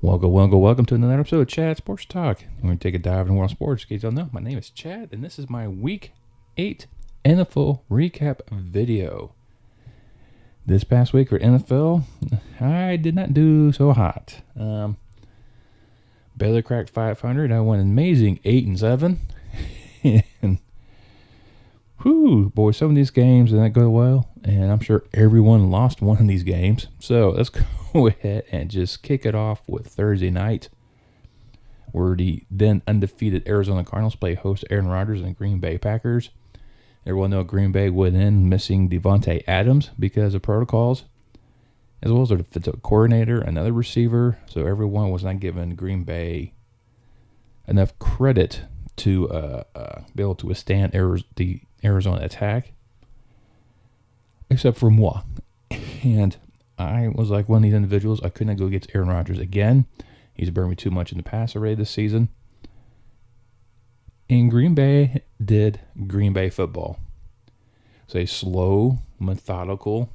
Welcome to another episode of Chad Sports Talk. We're going to take a dive into world sports. In case you don't know, my name is Chad, and this is my Week 8 NFL recap video. This past week for NFL, I did not do so hot. Barely cracked 500. I went an amazing 8-7. And whew, boy, some of these games didn't go well, and I'm sure everyone lost one of these games. So let's go ahead and just kick it off with Thursday night, where the then undefeated Arizona Cardinals play host Aaron Rodgers and Green Bay Packers. Everyone knows Green Bay went in missing Devontae Adams because of protocols, as well as their defensive coordinator, another receiver. So everyone was not giving Green Bay enough credit to be able to withstand the Arizona attack, except for moi. And I was like one of these individuals. I couldn't go against Aaron Rodgers again. He's burned me too much in the pass already this season. And Green Bay did Green Bay football. It's a slow, methodical,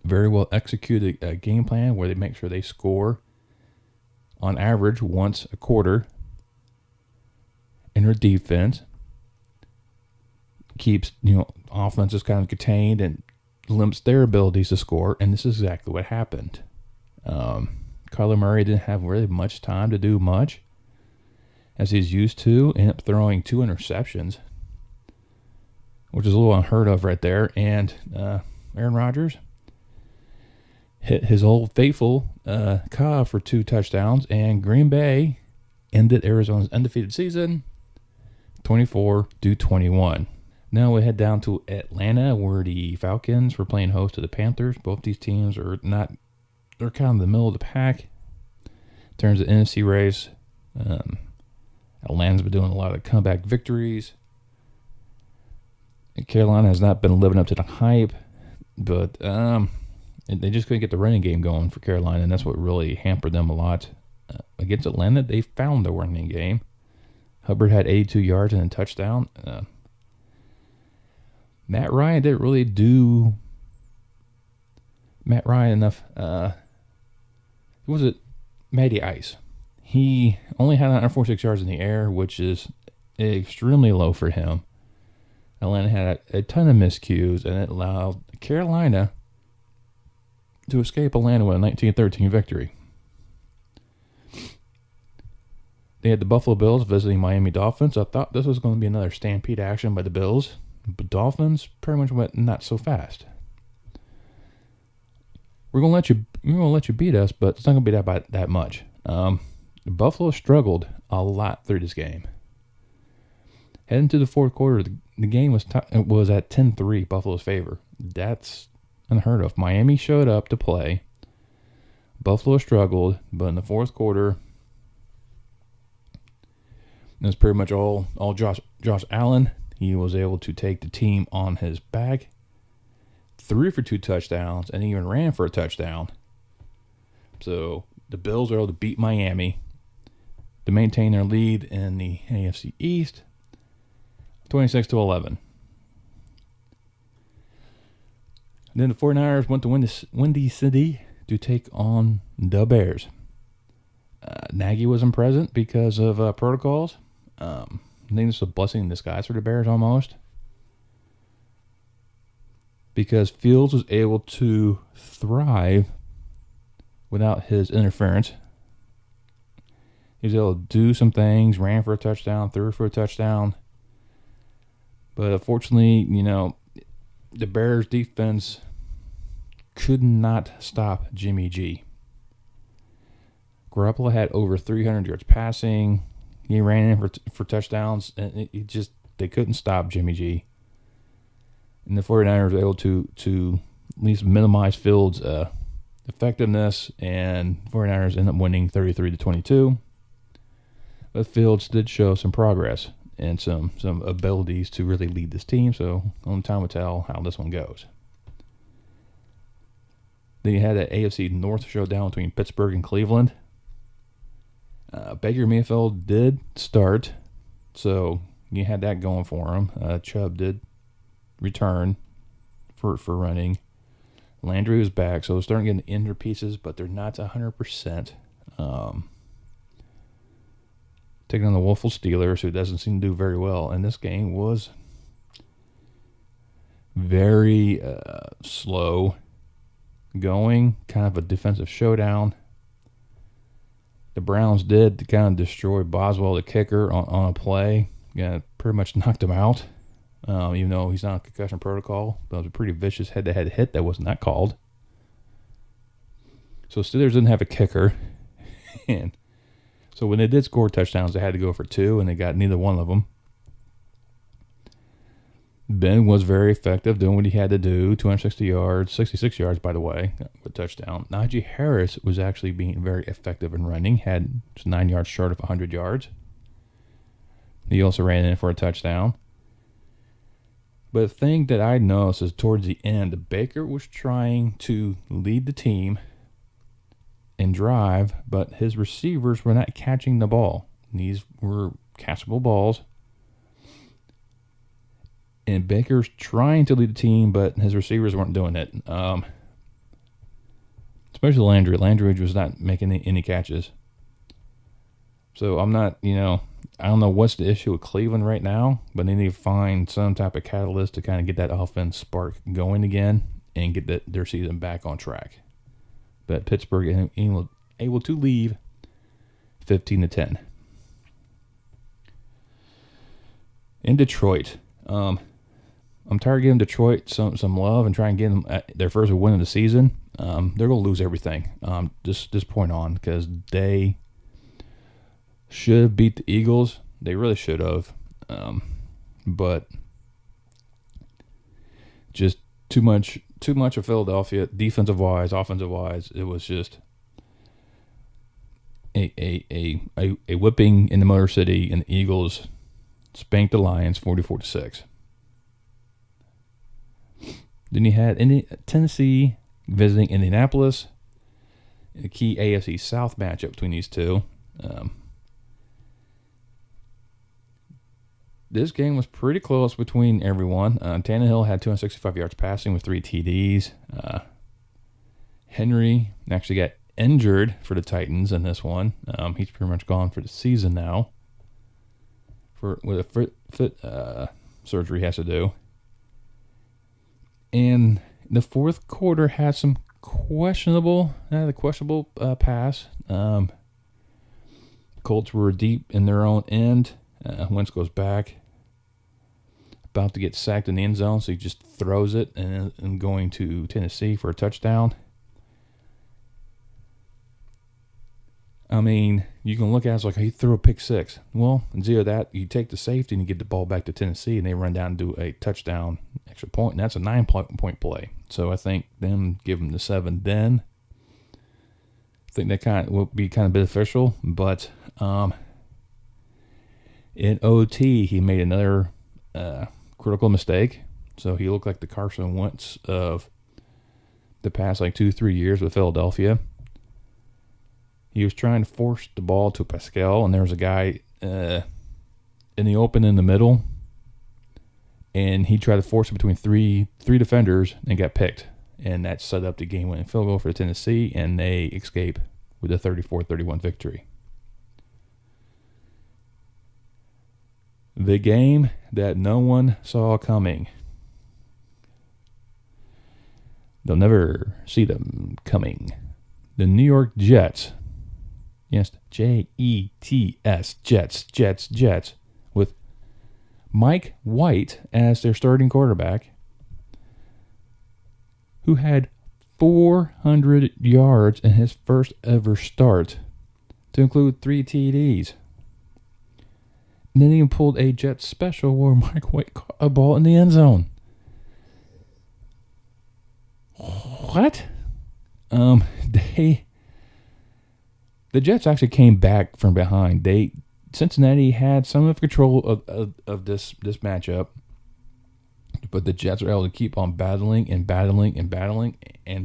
very well executed game plan where they make sure they score on average once a quarter. And their defense keeps, offense is kind of contained and limits their abilities to score, and this is exactly what happened. Kyler Murray didn't have really much time to do much, as he's used to, ended up throwing 2 interceptions, which is a little unheard of right there, and Aaron Rodgers hit his old faithful Cobb for 2 touchdowns, and Green Bay ended Arizona's undefeated season 24-21. Now we head down to Atlanta, where the Falcons were playing host to the Panthers. Both these teams they're kind of in the middle of the pack in terms of NFC race. Atlanta's been doing a lot of comeback victories. And Carolina has not been living up to the hype, but they just couldn't get the running game going for Carolina, and that's what really hampered them a lot. Against Atlanta, they found the running game. Hubbard had 82 yards and a touchdown. Matt Ryan didn't really do enough. Was it Matty Ice? He only had 146 yards in the air, which is extremely low for him. Atlanta had a ton of miscues, and it allowed Carolina to escape Atlanta with a 19-13 victory. They had the Buffalo Bills visiting Miami Dolphins. I thought this was going to be another stampede action by the Bills, but Dolphins pretty much went not so fast. We're gonna let you beat us, but it's not gonna be by that much. Buffalo struggled a lot through this game. Heading to the fourth quarter, the game was at 10-3 Buffalo's favor. That's unheard of. Miami showed up to play. Buffalo struggled, but in the fourth quarter, it was pretty much all Josh Allen. He was able to take the team on his back, threw for 2 touchdowns, and even ran for a touchdown. So the Bills were able to beat Miami to maintain their lead in the AFC East, 26-11. Then the 49ers went to Windy City to take on the Bears. Nagy wasn't present because of protocols. I think this is a blessing in disguise for the Bears almost, because Fields was able to thrive without his interference. He was able to do some things, ran for a touchdown, threw for a touchdown. But unfortunately, the Bears defense could not stop Jimmy G. Garoppolo had over 300 yards passing. He ran in for touchdowns, and they couldn't stop Jimmy G. And the 49ers were able to at least minimize Fields' effectiveness, and 49ers ended up winning 33-22. But Fields did show some progress and some abilities to really lead this team, so only time will tell how this one goes. Then you had an AFC North showdown between Pittsburgh and Cleveland. Baker Mayfield did start, so you had that going for him. Chubb did return for running. Landry was back, so they're starting getting injured pieces, but they're not 100%. Taking on the Woeful Steelers, who doesn't seem to do very well. And this game was very slow going, kind of a defensive showdown. The Browns did kind of destroy Boswell, the kicker, on a play. Yeah, pretty much knocked him out, even though he's not on concussion protocol. That was a pretty vicious head-to-head hit that was not called. So Steelers didn't have a kicker. And so when they did score touchdowns, they had to go for 2, and they got neither one of them. Ben was very effective doing what he had to do, 260 yards, 66 yards, by the way, with touchdown. Najee Harris was actually being very effective in running, had just 9 yards short of 100 yards. He also ran in for a touchdown. But the thing that I noticed is towards the end, Baker was trying to lead the team and drive, but his receivers were not catching the ball. These were catchable balls. And Baker's trying to lead the team, but his receivers weren't doing it. Especially Landry. Landry was not making any catches. So I'm not, I don't know what's the issue with Cleveland right now, but they need to find some type of catalyst to kind of get that offense spark going again and get their season back on track. But Pittsburgh able to leave 15-10. In Detroit, I'm tired of giving Detroit some love and trying to get them their first win of the season. They're going to lose everything this point on, because they should have beat the Eagles. They really should have. But just too much of Philadelphia, defensive-wise, offensive-wise. It was just a whipping in the Motor City, and the Eagles spanked the Lions 44-6. Then you had Tennessee visiting Indianapolis, a key AFC South matchup between these two. This game was pretty close between everyone. Tannehill had 265 yards passing with 3 TDs. Henry actually got injured for the Titans in this one. He's pretty much gone for the season now, with a foot surgery he has to do. And the fourth quarter had some questionable pass. Colts were deep in their own end. Wentz goes back, about to get sacked in the end zone, so he just throws it and going to Tennessee for a touchdown. I mean, you can look at it as like he threw a pick 6. Well, instead of that, you take the safety and you get the ball back to Tennessee, and they run down and do a touchdown extra point, and that's a 9-point play. So I think them give them the 7 then. I think that kind of will be kind of beneficial, but in OT, he made another critical mistake. So he looked like the Carson Wentz of the past 2-3 years with Philadelphia. He was trying to force the ball to Pascal, and there was a guy in the open in the middle, and he tried to force it between three defenders and got picked. And that set up the game-winning field goal for Tennessee, and they escape with a 34-31 victory. The game that no one saw coming. They'll never see them coming. The New York Jets. Yes, Jets, Jets, with Mike White as their starting quarterback, who had 400 yards in his first ever start, to include 3 TDs. And then he even pulled a Jets special where Mike White caught a ball in the end zone. What? The Jets actually came back from behind. Cincinnati had some of control of this matchup, but the Jets were able to keep on battling, and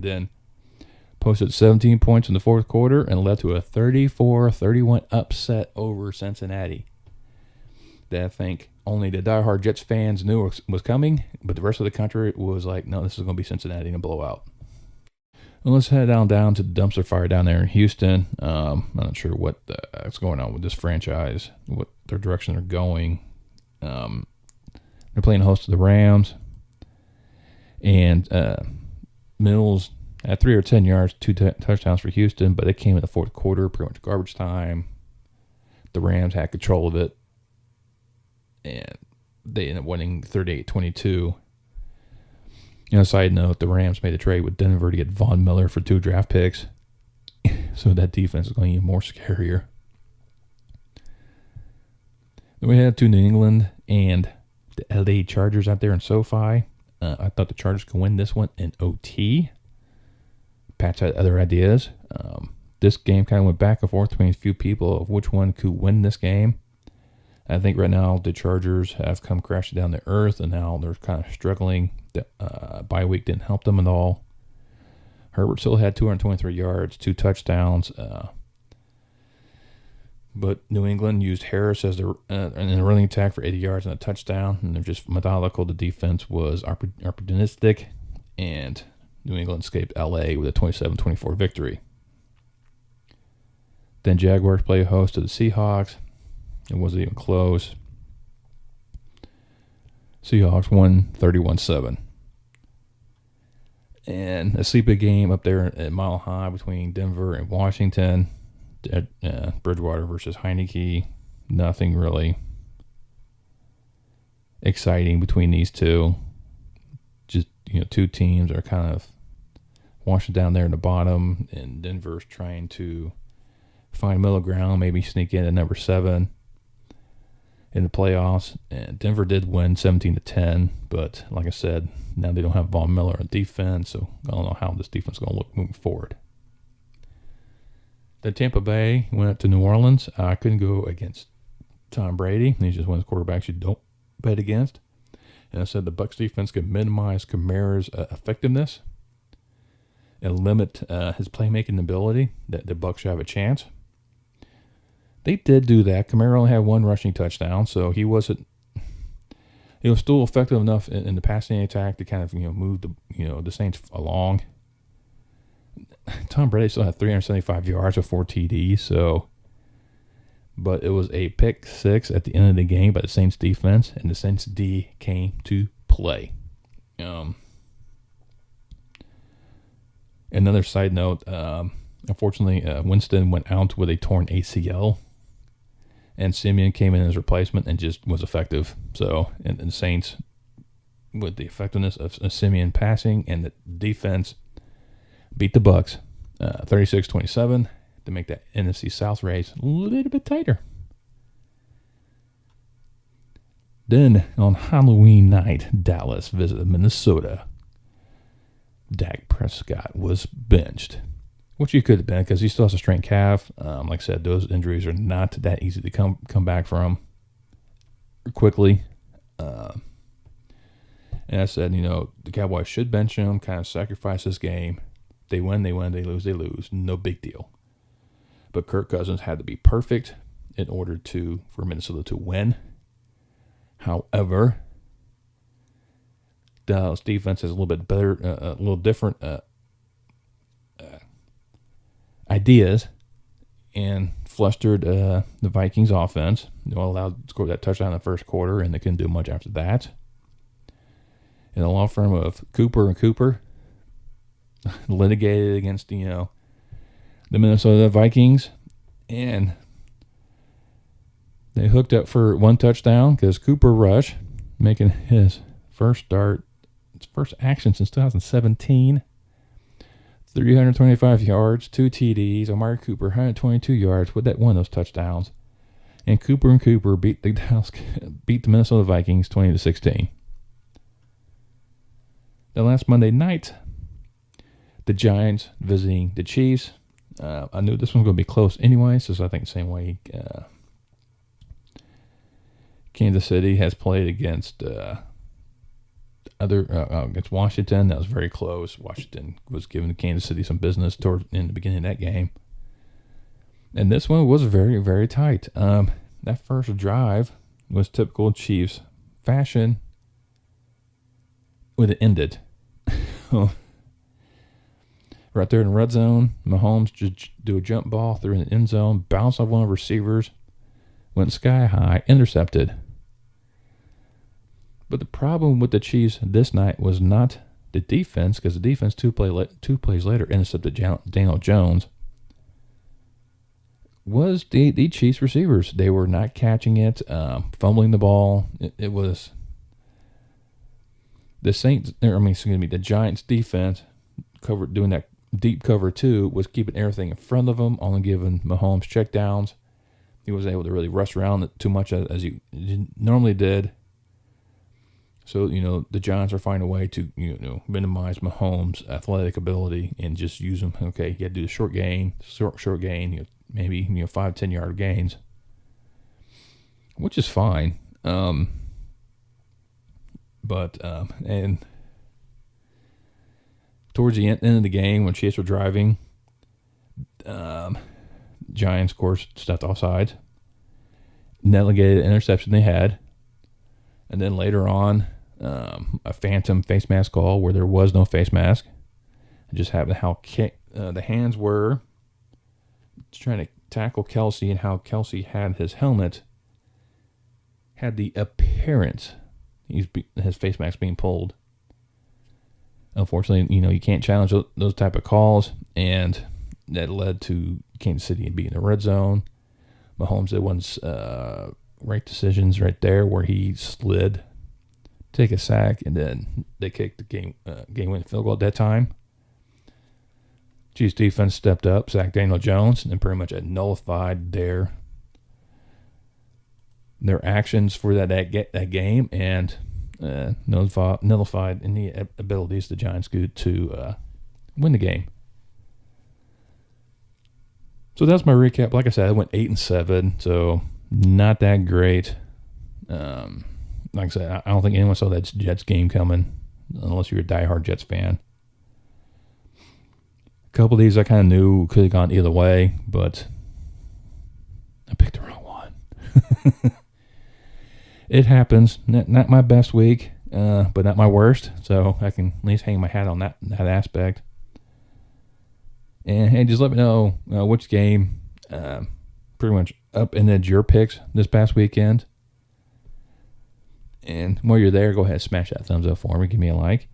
then posted 17 points in the fourth quarter and led to a 34-31 upset over Cincinnati. That I think only the diehard Jets fans knew was coming, but the rest of the country was like, no, this is going to be Cincinnati in a blowout. Well, let's head down to the dumpster fire down there in Houston. I'm not sure what's going on with this franchise, what their direction they're going. They're playing host to the Rams, and Mills had 310 yards, 2 touchdowns for Houston, but it came in the fourth quarter, pretty much garbage time. The Rams had control of it, and they ended up winning 38-22. Side note, the Rams made a trade with Denver to get Von Miller for 2 draft picks. So that defense is going even more scarier. Then we head to New England and the LA Chargers out there in SoFi. I thought the Chargers could win this one in OT. Pat's had other ideas. This game kind of went back and forth between a few people of which one could win this game. I think right now the Chargers have come crashing down to earth, and now they're kind of struggling. The bye week didn't help them at all. Herbert still had 223 yards, 2 touchdowns. But New England used Harris as in the running attack for 80 yards and a touchdown, and they're just methodical. The defense was opportunistic, and New England escaped LA with a 27-24 victory. Then Jaguars play host to the Seahawks. It wasn't even close. Seahawks won 31-7. And a sleepy game up there at Mile High between Denver and Washington. Bridgewater versus Heineke. Nothing really exciting between these two. Just, two teams are kind of washing down there in the bottom, and Denver's trying to find middle ground, maybe sneak in at number 7 in the playoffs. And Denver did win 17-10, but like I said, now they don't have Von Miller on defense, so I don't know how this defense is going to look moving forward. Then Tampa Bay went up to New Orleans. I couldn't go against Tom Brady. He's just one of the quarterbacks you don't bet against. And I said the Bucs defense could minimize Kamara's effectiveness and limit his playmaking ability. That the Bucs should have a chance. They did do that. Kamara only had 1 rushing touchdown, so he was still effective enough in the passing attack to kind of move the Saints along. Tom Brady still had 375 yards with 4 TDs, but it was a pick 6 at the end of the game by the Saints defense, and the Saints D came to play. Another side note, unfortunately, Winston went out with a torn ACL, and Simeon came in as replacement and just was effective. So, and the Saints, with the effectiveness of Simeon passing and the defense, beat the Bucs 36-27 to make that NFC South race a little bit tighter. Then on Halloween night, Dallas visited Minnesota. Dak Prescott was benched, which he could have been because he still has a strained calf. Like I said, those injuries are not that easy to come back from quickly. And I said, the Cowboys should bench him, kind of sacrifice this game. They win, they win. They lose. No big deal. But Kirk Cousins had to be perfect in order for Minnesota to win. However, Dallas defense is a little bit better, a little different ideas, and flustered the Vikings offense. They were allowed to score that touchdown in the first quarter, and they couldn't do much after that. And the law firm of Cooper and Cooper litigated against the Minnesota Vikings, and they hooked up for 1 touchdown because Cooper Rush, making his first action since 2017. 325 yards, 2 TDs. Amari Cooper, 122 yards with that one of those touchdowns. And Cooper beat the Minnesota Vikings 20-16. The last Monday night, the Giants visiting the Chiefs. I knew this one was going to be close anyway, so I think the same way Kansas City has played against against Washington. That was very close. Washington was giving Kansas City some business in the beginning of that game. And this one was very, very tight. That first drive was typical Chiefs fashion when it ended. right there in the red zone. Mahomes just do a jump ball through in the end zone, bounce off one of the receivers, went sky high, intercepted. But the problem with the Chiefs this night was not the defense, because the defense two plays later intercepted Daniel Jones. Was the Chiefs receivers. They were not catching it, fumbling the ball. It was the the Giants defense doing that deep cover 2 was keeping everything in front of them, only giving Mahomes checkdowns. He wasn't able to really rush around it too much as he normally did. So, the Giants are finding a way to, minimize Mahomes' athletic ability and just use him. Okay, you got to do the short gain, maybe 5-10 yard gains, which is fine. But towards the end of the game, when Chiefs were driving, Giants, of course, stepped offside, negated interception they had, and then later on, a phantom face mask call where there was no face mask. It just happened how the hands were trying to tackle Kelce, and how Kelce had his helmet, had the appearance his face mask being pulled. Unfortunately, you can't challenge those type of calls, and that led to Kansas City being in the red zone. Mahomes did one's right decisions right there where he slid, take a sack, and then they kicked the game-winning field goal at that time. Chiefs defense stepped up, sacked Daniel Jones, and pretty much nullified their actions for that game, and nullified any abilities the Giants could to win the game. So that's my recap. Like I said, I went 8-7, so not that great. Like I said, I don't think anyone saw that Jets game coming, unless you're a diehard Jets fan. A couple of these I kind of knew could have gone either way, but I picked the wrong one. It happens. Not my best week, but not my worst, so I can at least hang my hat on that aspect. And hey, just let me know which game pretty much upended your picks this past weekend. And while you're there, go ahead and smash that thumbs up for me. Give me a like.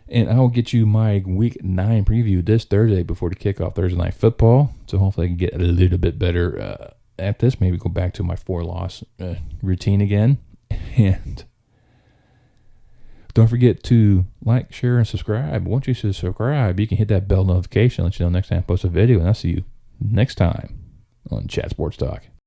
And I will get you my Week 9 preview this Thursday before the kickoff Thursday Night Football. So hopefully I can get a little bit better at this. Maybe go back to my 4-loss routine again. And don't forget to like, share, and subscribe. Once you subscribe, you can hit that bell notification, let you know next time I post a video. And I'll see you next time on Chat Sports Talk.